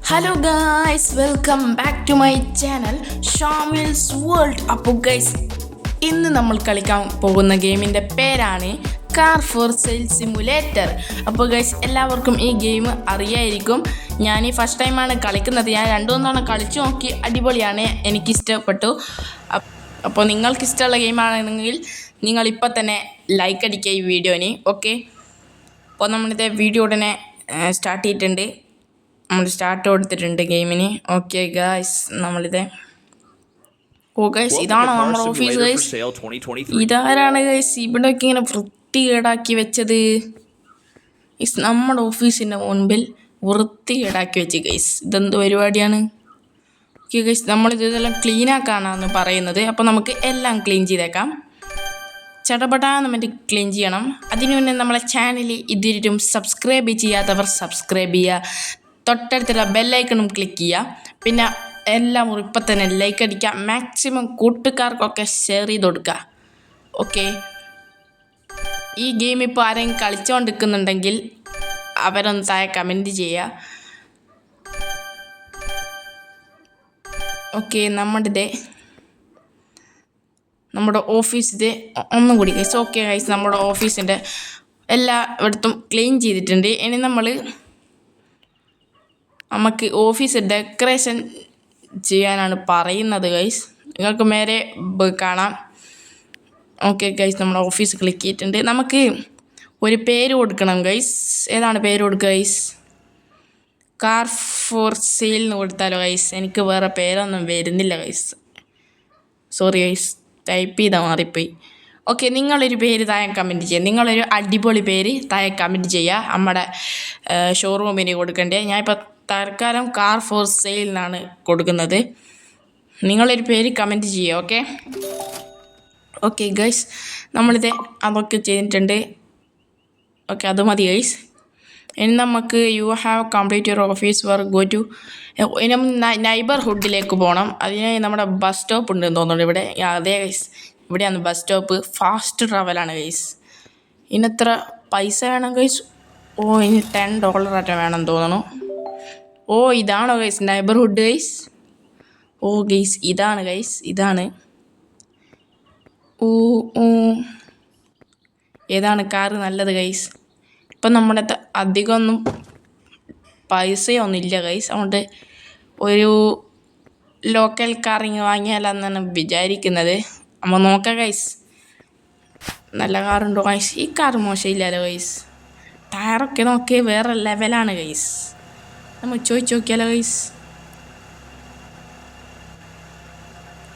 Hello guys, welcome back to my channel Shamil's world. അപ്പോൾ guys, ഇന്ന് നമ്മൾ കളിക്കാൻ പോകുന്ന ഗെയിമിൻ്റെ പേരാണ് കാർ ഫോർ സെയിൽ സിമുലേറ്റർ. അപ്പോൾ ഗൈസ്, എല്ലാവർക്കും ഈ ഗെയിം അറിയായിരിക്കും. ഞാൻ ഈ ഫസ്റ്റ് ടൈമാണ് കളിക്കുന്നത്. ഞാൻ 2-3 തവണ കളിച്ചു നോക്കി, അടിപൊളിയാണ്, എനിക്കിഷ്ടപ്പെട്ടു. അപ്പോൾ നിങ്ങൾക്കിഷ്ടമുള്ള ഗെയിമാണെങ്കിൽ നിങ്ങളിപ്പോൾ തന്നെ ലൈക്ക് അടിക്കുക ഈ വീഡിയോന്. ഓക്കെ, അപ്പോൾ നമ്മളിത് വീഡിയോ ഉടനെ സ്റ്റാർട്ട് ചെയ്തിട്ടുണ്ട്. നമ്മൾ സ്റ്റാർട്ട് കൊടുത്തിട്ടുണ്ട് ഗെയിമിന്. ഓക്കെ ഗൈസ്, നമ്മളിത് ഗൈസ്, ഇതാണോ നമ്മുടെ ഓഫീസ് ഗൈസ്? ഇതാരാണ് ഗൈസ് ഇവിടെയൊക്കെ ഇങ്ങനെ വൃത്തികേടാക്കി വെച്ചത്? നമ്മുടെ ഓഫീസിൻ്റെ മുൻപിൽ വൃത്തികേടാക്കി വെച്ച് ഗൈസ്. ഇതെന്ത് പരിപാടിയാണ്? ഓക്കെ ഗൈസ്, നമ്മളിതെല്ലാം ക്ലീനാക്കാനാണ് പറയുന്നത്. അപ്പോൾ നമുക്ക് എല്ലാം ക്ലീൻ ചെയ്തേക്കാം. ചടപടാന്ന് മറ്റേ ക്ലീൻ ചെയ്യണം. അതിനു മുന്നേ നമ്മളെ ചാനൽ ഇതുവരെയും സബ്സ്ക്രൈബ് ചെയ്യാത്തവർ സബ്സ്ക്രൈബ് ചെയ്യുക, തൊട്ടടുത്തുള്ള ബെല്ലൈക്കണും ക്ലിക്ക് ചെയ്യുക. പിന്നെ എല്ലാവരും ഇപ്പം തന്നെ ലൈക്ക് അടിക്കുക, മാക്സിമം കൂട്ടുകാർക്കൊക്കെ ഷെയർ ചെയ്ത് കൊടുക്കുക. ഓക്കെ, ഈ ഗെയിം ഇപ്പോൾ ആരെങ്കിലും കളിച്ചുകൊണ്ടിരിക്കുന്നുണ്ടെങ്കിൽ അവരൊന്ന് താഴെ കമൻറ്റ് ചെയ്യുക. ഓക്കെ, നമ്മുടെ ഓഫീസിൻ്റെ ഒന്നും കൂടി ഗൈസ്. ഓക്കെ ഗൈസ്, നമ്മുടെ ഓഫീസിൻ്റെ എല്ലായിടത്തും ക്ലീൻ ചെയ്തിട്ടുണ്ട്. ഇനി നമുക്ക് ഓഫീസ് ഡെക്കറേഷൻ ചെയ്യാനാണ് പറയുന്നത് ഗൈസ്. നിങ്ങൾക്ക് മേലെ കാണാം. ഓക്കെ ഗൈസ്, നമ്മുടെ ഓഫീസ് ക്ലിക്ക് ചെയ്തിട്ടുണ്ട്. നമുക്ക് ഒരു പേര് കൊടുക്കണം ഗൈസ്. ഏതാണ് പേര് കൊടുക്കുക ഗൈസ്? കാർ ഫോർ സെയിൽ എന്ന് കൊടുത്താലോ ഗൈസ്? എനിക്ക് വേറെ പേരൊന്നും വരുന്നില്ല ഗൈസ്, സോറി ഗൈസ്, ടൈപ്പ് ചെയ്താൽ മാറിപ്പോയി. ഓക്കെ, നിങ്ങളൊരു പേര് താഴെ കമൻറ്റ് ചെയ്യുക. നിങ്ങളൊരു അടിപൊളി പേര് താഴെ കമൻറ്റ് ചെയ്യുക. നമ്മുടെ ഷോറൂമിന് കൊടുക്കേണ്ടത്. ഞാനിപ്പോൾ തൽക്കാലം കാർ ഫോർ സെയിൽ എന്നാണ് കൊടുക്കുന്നത്. നിങ്ങളൊരു പേര് കമൻറ്റ് ചെയ്യുക. ഓക്കെ ഓക്കെ ഗൈസ്, നമ്മളിത് അതൊക്കെ ചെയ്തിട്ടുണ്ട്. ഓക്കെ, അത് മതി ഗൈസ്. ഇനി നമുക്ക് you have complete your office work, go to ഇനി നൈബർഹുഡിലേക്ക് പോകണം. അതിനായി നമ്മുടെ ബസ് സ്റ്റോപ്പ് ഉണ്ടെന്ന് തോന്നുന്നുണ്ട് ഇവിടെ. അതെ ഗൈസ്, ഇവിടെയാണ് ബസ് സ്റ്റോപ്പ്. ഫാസ്റ്റ് ട്രാവലാണ് ഗൈസ്. ഇനെത്ര പൈസ വേണം ഗൈസ്? ഇനി $10 വേണം തോന്നുന്നു. ഇതാണോ ഗൈസ് നൈബർഹുഡ് ഗൈസ്? ഗൈസ്, ഇതാണ് ഗൈസ്, ഇതാണ്. ഏതാണ് കാറ് നല്ലത് ഗൈസ്? ഇപ്പം നമ്മുടെ അധികമൊന്നും പൈസയൊന്നും ഇല്ല ഗൈസ്. അതുകൊണ്ട് ഒരു ലോക്കൽ കാറിങ് വാങ്ങിയാലെന്നാണ് വിചാരിക്കുന്നത്. നമ്മൾ നോക്കാം ഗൈസ്, നല്ല കാറുണ്ടോ ഗൈസ്? ഈ കാറ് മോശമില്ലല്ലോ ഗൈസ്. ടയറൊക്കെ നോക്കി വേറെ ലെവലാണ് ഗൈസ്. നമ്മൾ ചോദിച്ചു നോക്കിയാലോ ഗൈസ്?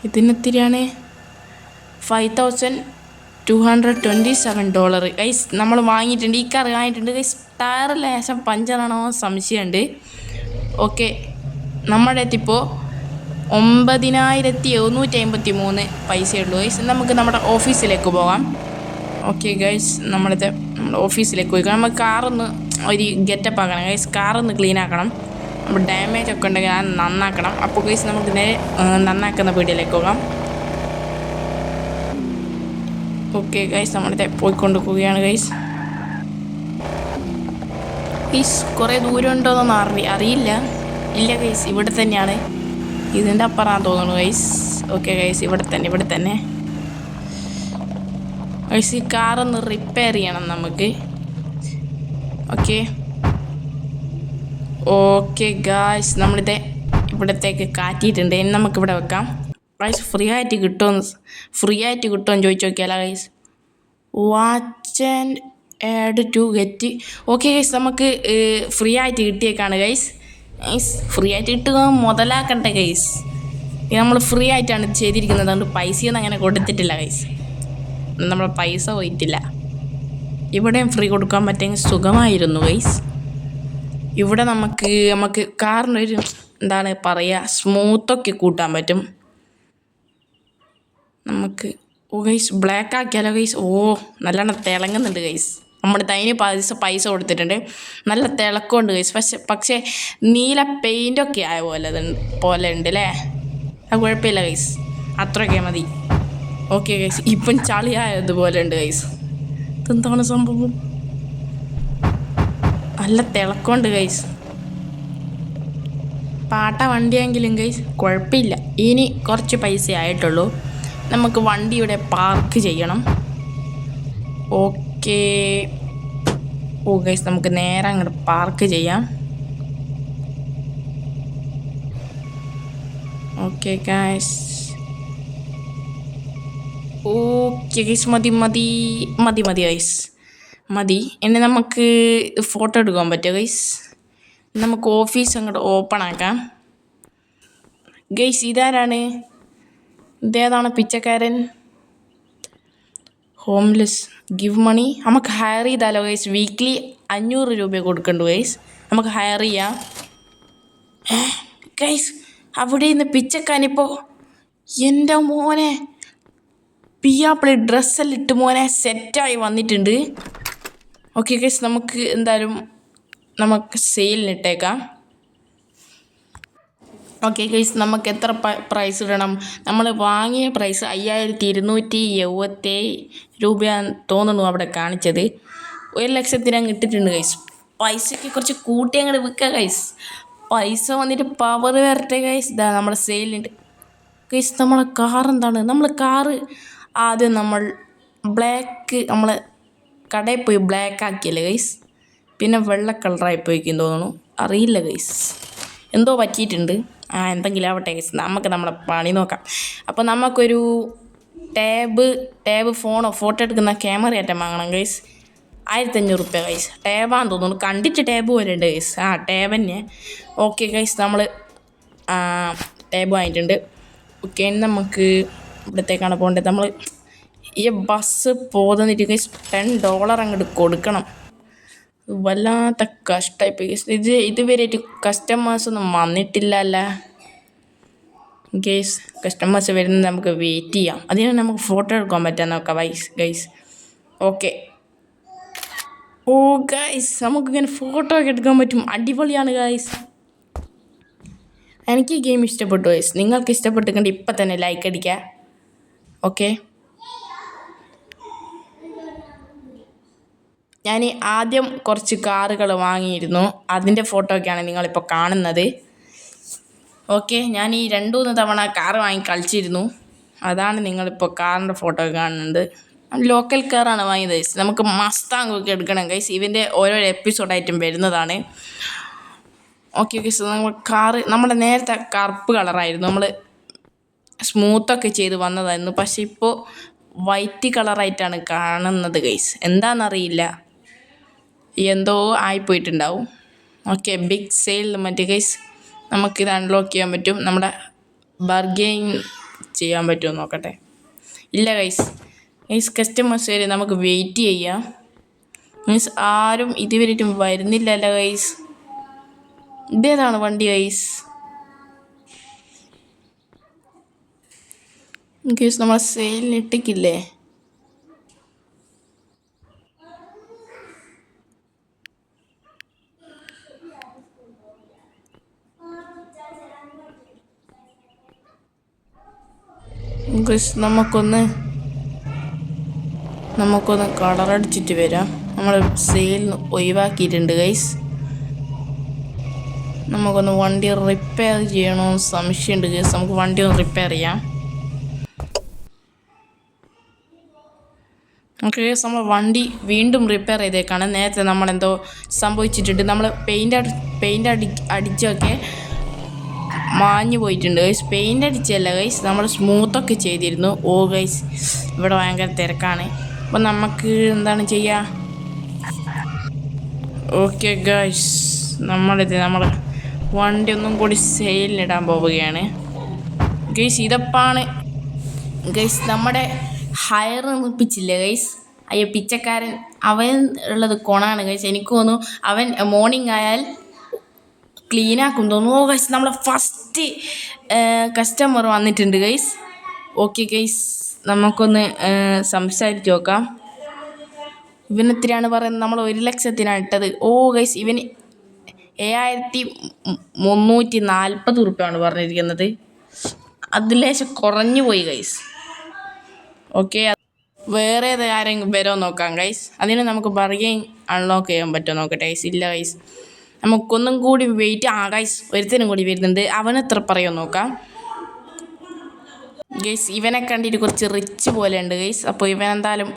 ഇതിനെത്തിരിയാണ് $5,227 ഗൈസ്. നമ്മൾ വാങ്ങിയിട്ടുണ്ട്, ഈ കാർ വാങ്ങിയിട്ടുണ്ട് ഗൈസ്. ടയർ ലേശം പഞ്ചറാണോ സംശയമുണ്ട്. ഓക്കെ, നമ്മുടെ അടുത്തിപ്പോൾ 9,753 പൈസയുള്ളൂ ഗൈസ്. നമുക്ക് നമ്മുടെ ഓഫീസിലേക്ക് പോകാം. ഓക്കെ ഗൈസ്, നമ്മുടെ ഓഫീസിലേക്ക് പോയി നമുക്ക് കാറൊന്ന് ഒരു ഗെറ്റപ്പ് ആക്കണം ഗൈസ്. കാറൊന്ന് ക്ലീൻ ആക്കണം. നമ്മൾ ഡാമേജ് ഒക്കെ ഉണ്ടെങ്കിൽ അത് നന്നാക്കണം. അപ്പോൾ ഗൈസ്, നമുക്ക് നേരെ നന്നാക്കുന്ന വീഡിയോയിലേക്ക് പോകാം. ഓക്കെ ഗൈസ്, നമ്മളിത് പോയിക്കൊണ്ട് പോവുകയാണ് ഗൈസ്. കുറേ ദൂരം ഉണ്ടോയെന്നൊന്നും അറിയില്ല. ഇല്ല ഗൈസ്, ഇവിടെ തന്നെയാണ്. ഇതിൻ്റെ അപ്പുറമാണ് തോന്നുന്നു ഗൈസ്. ഓക്കെ ഗൈസ്, ഇവിടെ തന്നെ ഗൈസ്. ഈ കാറൊന്ന് റിപ്പയർ ചെയ്യണം നമുക്ക്. ഓക്കെ ഗൈസ്, നമ്മളിത് ഇവിടത്തേക്ക് കാറ്റിയിട്ടുണ്ട്. ഇനി നമുക്കിവിടെ വെക്കാം ഗൈസ്. ഫ്രീ ആയിട്ട് കിട്ടുമെന്ന് ചോദിച്ചു നോക്കിയാലോ guys? Watch and ad to get. Okay guys, നമുക്ക് ഫ്രീ ആയിട്ട് കിട്ടിയേക്കാണ് ഗൈസ്. ഫ്രീ ആയിട്ട് കിട്ടുക മുതലാക്കട്ടെ ഗൈസ്. നമ്മൾ ഫ്രീ ആയിട്ടാണ് ചെയ്തിരിക്കുന്നത്. അതുകൊണ്ട് പൈസയൊന്നും അങ്ങനെ കൊടുത്തിട്ടില്ല ഗൈസ്. നമ്മൾ പൈസ പോയിട്ടില്ല. ഇവിടെയും ഫ്രീ കൊടുക്കാൻ പറ്റുമെങ്കിൽ സുഖമായിരുന്നു ഗൈസ്. ഇവിടെ നമുക്ക് കാറിനൊരു എന്താണ് പറയുക, സ്മൂത്തൊക്കെ കൂട്ടാൻ പറ്റും നമുക്ക്. ഗൈസ്, ബ്ലാക്ക് ആക്കിയാലോ ഗൈസ്? നല്ലോണം തിളങ്ങുന്നുണ്ട് ഗൈസ്. നമ്മുടെ അതിന് പൈസ കൊടുത്തിട്ടുണ്ട്. നല്ല തിളക്കമുണ്ട് ഗൈസ്. പക്ഷേ നീല പെയിൻ്റൊക്കെ ആയ പോലെ ഉണ്ട് അല്ലേ? അത് കുഴപ്പമില്ല ഗൈസ്, അത്രയൊക്കെ മതി. ഓക്കെ ഗൈസ്, ഇപ്പം ചളിയായതുപോലെ ഉണ്ട് ഗൈസ്. ഇതെന്താണ് സംഭവം? നല്ല തിളക്കമുണ്ട് ഗൈസ്. പാട്ട വണ്ടിയെങ്കിലും ഗൈസ് കുഴപ്പമില്ല. ഇനി കുറച്ച് പൈസ ആയിട്ടുള്ളൂ. നമുക്ക് വണ്ടി ഇവിടെ പാർക്ക് ചെയ്യണം. ഓക്കേ. ഓ ഗൈസ് നമുക്ക് നേരെ അങ്ങോട്ട് പാർക്ക് ചെയ്യാം. Okay guys. ഓക്കെ ഗൈസ് മതി ഗൈസ് മതി. ഇനി നമുക്ക് ഫോട്ടോ എടുക്കാൻ പറ്റുമോ ഗൈസ്? നമുക്ക് ഓഫീസ് അങ്ങോട്ട് ഓപ്പൺ ആക്കാം. ഗൈസ് ഇതാരാണ്? ഇതേതാണ് പിച്ചക്കാരൻ? ഹോംലെസ് ഗിവ് മണി. നമുക്ക് ഹയർ ചെയ്താലോ ഗൈസ്? വീക്ക്ലി 500 രൂപ കൊടുക്കണ്ടു ഗൈസ്. നമുക്ക് ഹയർ ചെയ്യാം. ഗൈസ് അവിടെ നിന്ന് പിച്ചക്കാനിപ്പോൾ എൻ്റെ മോനെ പിയാപ്പിളി ഡ്രസ്സെല്ലാം ഇട്ട് മോനെ സെറ്റായി വന്നിട്ടുണ്ട്. ഓക്കെ ഗൈസ് നമുക്ക് എന്തായാലും നമുക്ക് സെയിലിനിട്ടേക്കാം. ഓക്കെ ഗൈസ് നമുക്ക് എത്ര പ്രൈസ് ഇടണം? നമ്മൾ വാങ്ങിയ പ്രൈസ് 5277 രൂപയാന്ന് തോന്നുന്നു അവിടെ കാണിച്ചത്. 1,00,000 അങ്ങ് ഇട്ടിട്ടുണ്ട് ഗൈസ്. പൈസയ്ക്ക് കുറച്ച് കൂട്ടി അങ്ങോട്ട് വിൽക്കുക ഗൈസ്. പൈസ വന്നിട്ട് പവർ വരട്ടെ ഗൈസ്. ഇതാ നമ്മുടെ സെയിലിനുണ്ട് ഗൈസ്. നമ്മളെ കാർ എന്താണ്? നമ്മൾ കാറ് ആദ്യം നമ്മൾ ബ്ലാക്ക് നമ്മൾ കടയിൽ പോയി ബ്ലാക്ക് ആക്കിയല്ലേ ഗൈസ്. പിന്നെ വെള്ള കളറായി പോയിക്കും തോന്നുന്നു. അറിയില്ല ഗൈസ്, എന്തോ പറ്റിയിട്ടുണ്ട്. എന്തെങ്കിലും ആവട്ടെ ഗൈസ്, നമുക്ക് നമ്മളെ പണി നോക്കാം. അപ്പോൾ നമുക്കൊരു ടാബ് ഫോട്ടോ എടുക്കുന്ന ക്യാമറ ആറ്റം വാങ്ങണം ഗൈസ്. 1500 രൂപ ഗൈസ്. ടാബാന്ന് തോന്നുന്നു, കണ്ടിട്ട് ടാബ് പോലെ ഉണ്ട് ഗൈസ്. ടാബ് തന്നെ. ഓക്കെ ഗൈസ് നമ്മൾ ടാബ് വാങ്ങിയിട്ടുണ്ട്. ഓക്കെ നമുക്ക് ഇവിടത്തേക്കാണ് പോകേണ്ടത്. നമ്മൾ ഈ ബസ് പോകുന്നിട്ട് ഗൈസ് $10 അങ്ങോട്ട് കൊടുക്കണം. വല്ലാത്ത കഷ്ടമായി ഇതുവരെയായിട്ട് കസ്റ്റമേഴ്സൊന്നും വന്നിട്ടില്ലല്ല ഗൈസ്. കസ്റ്റമേഴ്സ് വരുന്നത് നമുക്ക് വെയിറ്റ് ചെയ്യാം. അതിന് നമുക്ക് ഫോട്ടോ എടുക്കാൻ പറ്റാൻ നോക്കാം ഗൈസ്. ഓക്കെ. ഓ ഗൈസ് നമുക്കിങ്ങനെ ഫോട്ടോ ഒക്കെ എടുക്കാൻ പറ്റും. അടിപൊളിയാണ് ഗൈസ്. എനിക്ക് ഈ ഗെയിം ഇഷ്ടപ്പെട്ടു ഗൈസ്. നിങ്ങൾക്ക് ഇഷ്ടപ്പെട്ടിട്ടുണ്ട് ഇപ്പം തന്നെ ലൈക്ക് അടിക്കുക. ഓക്കെ. ഞാൻ ആദ്യം കുറച്ച് കാറുകൾ വാങ്ങിയിരുന്നു. അതിൻ്റെ ഫോട്ടോ ഒക്കെയാണ് നിങ്ങളിപ്പോൾ കാണുന്നത്. ഓക്കെ. ഞാൻ ഈ 2-3 തവണ കാറ് വാങ്ങി കളിച്ചിരുന്നു. അതാണ് നിങ്ങളിപ്പോൾ കാറിൻ്റെ ഫോട്ടോ കാണുന്നത്. ലോക്കൽ കാറാണ് വാങ്ങിയത് ഗൈസ്. നമുക്ക് മസ്താങ്ങൊക്കെ എടുക്കണം ഗൈസ്. ഇതിൻ്റെ ഓരോ എപ്പിസോഡായിട്ടും വരുന്നതാണ്. ഓക്കെ ഗൈസ് നമ്മൾ കാറ് നമ്മുടെ നേരത്തെ കറുപ്പ് കളറായിരുന്നു. നമ്മൾ സ്മൂത്തൊക്കെ ചെയ്ത് വന്നതായിരുന്നു. പക്ഷേ ഇപ്പോൾ വൈറ്റ് കളറായിട്ടാണ് കാണുന്നത് ഗൈസ്. എന്താണെന്നറിയില്ല, എന്തോ ആയിപ്പോയിട്ടുണ്ടാവും. ഓക്കെ. ബിഗ് സെയിൽ മറ്റേ ഗൈസ് നമുക്കിത് അൺലോക്ക് ചെയ്യാൻ പറ്റും. നമ്മുടെ ബർഗെയിൻ ചെയ്യാൻ പറ്റുമോ നോക്കട്ടെ. ഇല്ല ഗൈസ്. കസ്റ്റമേഴ്സ് വരെ നമുക്ക് വെയിറ്റ് ചെയ്യാം. ആരും ഇതുവരെയായിട്ടും വരുന്നില്ലല്ലോ ഗൈസ്. ഇതേതാണ് വണ്ടി ഗൈസ്? ഗൈസ് നമ്മൾ സെയിലിന് ഇട്ടിക്കില്ലേ? ഗൈസ് നമുക്കൊന്ന് കളറടിച്ചിട്ട് വരാം. നമ്മൾ സെയിലിന് ഒഴിവാക്കിയിട്ടുണ്ട് ഗൈസ്. നമുക്കൊന്ന് വണ്ടി റിപ്പയർ ചെയ്യണമെന്ന് സംശയമുണ്ട് ഗൈസ്. നമുക്ക് വണ്ടി ഒന്ന് റിപ്പയർ ചെയ്യാം. ഓക്കെ ഗൈസ് നമ്മൾ വണ്ടി വീണ്ടും റിപ്പയർ ചെയ്തേക്കാണ്. നേരത്തെ നമ്മളെന്തോ സംഭവിച്ചിട്ടുണ്ട്. നമ്മൾ പെയിൻ്റ് അടിച്ചൊക്കെ മാഞ്ഞു പോയിട്ടുണ്ട് ഗൈസ്. പെയിൻ്റ് അടിച്ചല്ല ഗൈസ്, നമ്മൾ സ്മൂത്തൊക്കെ ചെയ്തിരുന്നു. ഓ ഗൈസ് ഇവിടെ ഭയങ്കര തിരക്കാണ്. അപ്പോൾ നമുക്ക് എന്താണ് ചെയ്യുക? ഓക്കെ ഗൈസ് നമ്മൾ വണ്ടി ഒന്നും കൂടി സെയിലിനിടാൻ പോവുകയാണ് ഗൈസ്. ഇതപ്പാണ് ഗൈസ് നമ്മുടെ ഹയർ നിർപ്പിച്ചില്ലേ ഗൈസ്. അയ്യോ പിച്ചക്കാരൻ അവൻ ഉള്ളത് കൊണാണ് ഗൈസ്. എനിക്ക് തോന്നുന്നു അവൻ മോർണിംഗ് ആയാൽ ക്ലീനാക്കും തോന്നുന്നു. ഓ ഗൈസ് നമ്മളെ ഫസ്റ്റ് കസ്റ്റമർ വന്നിട്ടുണ്ട് ഗൈസ്. ഓക്കെ ഗൈസ് നമുക്കൊന്ന് സംസാരിച്ച് നോക്കാം. ഇവനെത്രയാണ് പറയുന്നത്? നമ്മൾ 1,00,000 ഇട്ടത്. ഓ ഗൈസ് ഇവന് 7,340 ഉറുപ്പ്യാണ് പറഞ്ഞിരിക്കുന്നത്. അതിലേശം കുറഞ്ഞു പോയി ഗൈസ്. ഓക്കെ വേറെ ആരെങ്കിലും വരുമോ നോക്കാം ഗൈസ്. അതിന് നമുക്ക് ബർഗെയിൻ അൺലോക്ക് ചെയ്യാൻ പറ്റുമോ നോക്കട്ടെ ഗൈസ്. ഇല്ല ഗൈസ് നമുക്കൊന്നും കൂടി വെയിറ്റ് ഗൈസ് ഒരുത്തനും കൂടി വരുന്നുണ്ട്. അവൻ എത്ര പറയുമോ നോക്കാം. ഗൈസ് ഇവനെ കണ്ടിട്ട് കുറച്ച് റിച്ച് പോലെ ഉണ്ട് ഗൈസ്. അപ്പോൾ ഇവൻ എന്തായാലും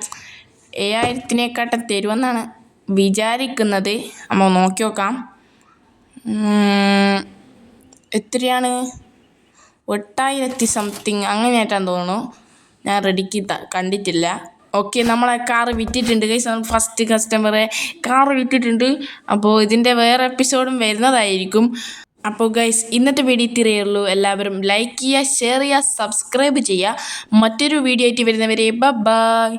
7000 തരുമെന്നാണ് വിചാരിക്കുന്നത്. നമ്മൾ നോക്കി നോക്കാം. എത്രയാണ്? 8000 സംതിങ് അങ്ങനെയായിട്ടാന്ന് തോന്നുന്നു. ഞാൻ റെഡിക്ക് കണ്ടിട്ടില്ല. ഓക്കെ, നമ്മളെ കാറ് വിറ്റിട്ടുണ്ട് ഗൈസ്. നമ്മൾ ഫസ്റ്റ് കസ്റ്റമറെ കാറ് വിറ്റിട്ടുണ്ട്. അപ്പോൾ ഇതിൻ്റെ വേറെ എപ്പിസോഡും വരുന്നതായിരിക്കും. അപ്പോൾ ഗൈസ് ഇന്നത്തെ വീഡിയോ ഇത്രയേ ഉള്ളൂ. എല്ലാവരും ലൈക്ക് ചെയ്യുക, ഷെയർ ചെയ്യുക, സബ്സ്ക്രൈബ് ചെയ്യുക. മറ്റൊരു വീഡിയോ ആയിട്ട് വരുന്നവരെ ബൈ.